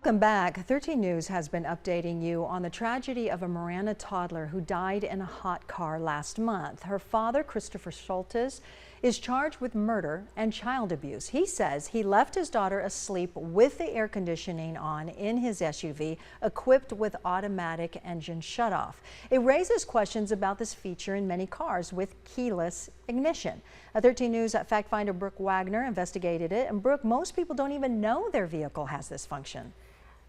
Welcome back. 13 News has been updating you on the tragedy of a Marana toddler who died in a hot car last month. Her father, Christopher Schultes, is charged with murder and child abuse. He says he left his daughter asleep with the air conditioning on in his SUV equipped with automatic engine shutoff. It raises questions about this feature in many cars with keyless ignition. 13 News fact finder Brooke Wagner investigated it. And Brooke, most people don't even know their vehicle has this function.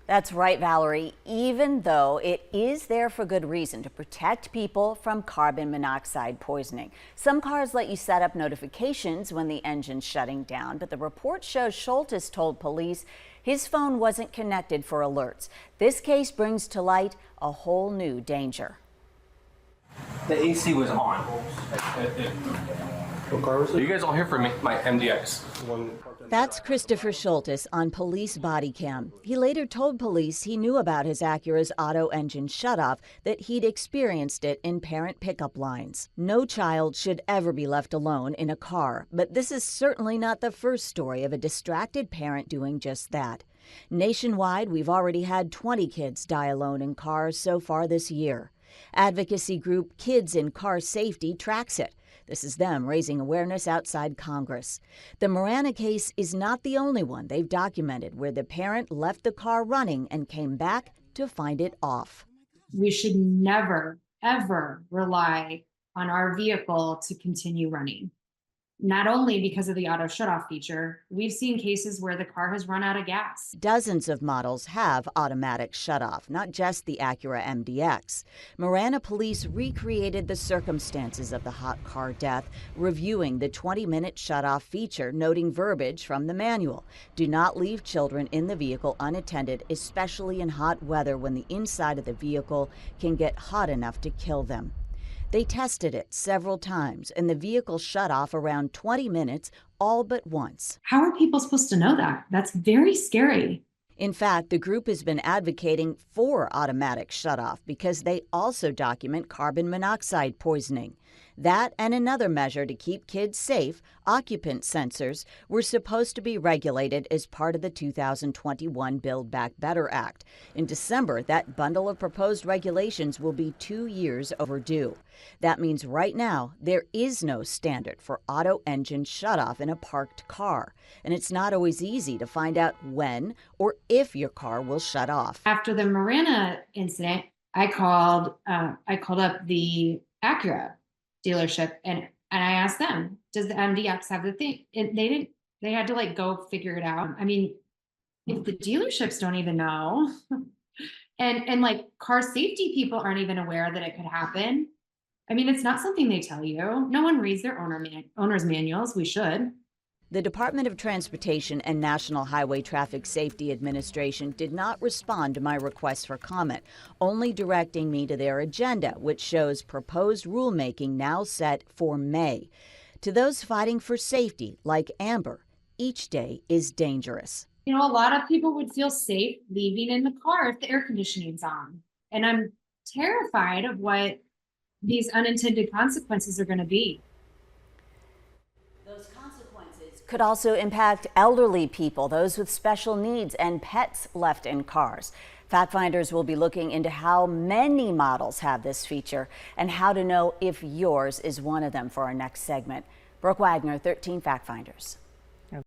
That's right, Valerie, even though it is there for good reason, to protect people from carbon monoxide poisoning. Some cars let you set up notifications when the engine's shutting down, but the report shows Schultes told police his phone wasn't connected for alerts. This case brings to light a whole new danger. The AC was on. What car was it? Are you guys all here for me? My MDX. That's Christopher Schultes on police body cam. He later told police he knew about his Acura's auto engine shutoff, that he'd experienced it in parent pickup lines. No child should ever be left alone in a car, but this is certainly not the first story of a distracted parent doing just that. Nationwide, we've already had 20 kids die alone in cars so far this year. Advocacy group Kids in Car Safety tracks it. This is them raising awareness outside Congress. The Marana case is not the only one they've documented where the parent left the car running and came back to find it off. We should never, ever rely on our vehicle to continue running. Not only because of the auto shutoff feature, we've seen cases where the car has run out of gas. Dozens of models have automatic shutoff, not just the Acura MDX. Marana police recreated the circumstances of the hot car death, reviewing the 20-minute shutoff feature, noting verbiage from the manual. Do not leave children in the vehicle unattended, especially in hot weather when the inside of the vehicle can get hot enough to kill them. They tested it several times, and the vehicle shut off around 20 minutes, all but once. How are people supposed to know that? That's very scary. In fact, the group has been advocating for automatic shutoff because they also document carbon monoxide poisoning. That and another measure to keep kids safe, occupant sensors, were supposed to be regulated as part of the 2021 Build Back Better Act. In December, that bundle of proposed regulations will be 2 years overdue. That means right now there is no standard for auto engine shutoff in a parked car, and it's not always easy to find out when or if your car will shut off. After the Marana incident, I called up the Acura dealership and I asked them, does the MDX have the thing? And they didn't. They had to go figure it out. I mean, if the dealerships don't even know, and car safety people aren't even aware that it could happen. I mean, it's not something they tell you. No one reads their owner's manuals. We should. The Department of Transportation and National Highway Traffic Safety Administration did not respond to my request for comment, only directing me to their agenda, which shows proposed rulemaking now set for May. To those fighting for safety, like Amber, each day is dangerous. You know, a lot of people would feel safe leaving in the car if the air conditioning's on. And I'm terrified of what these unintended consequences are going to be. Those consequences could also impact elderly people, those with special needs, and pets left in cars. Fact finders will be looking into how many models have this feature and how to know if yours is one of them for our next segment. Brooke Wagner, 13 Fact Finders.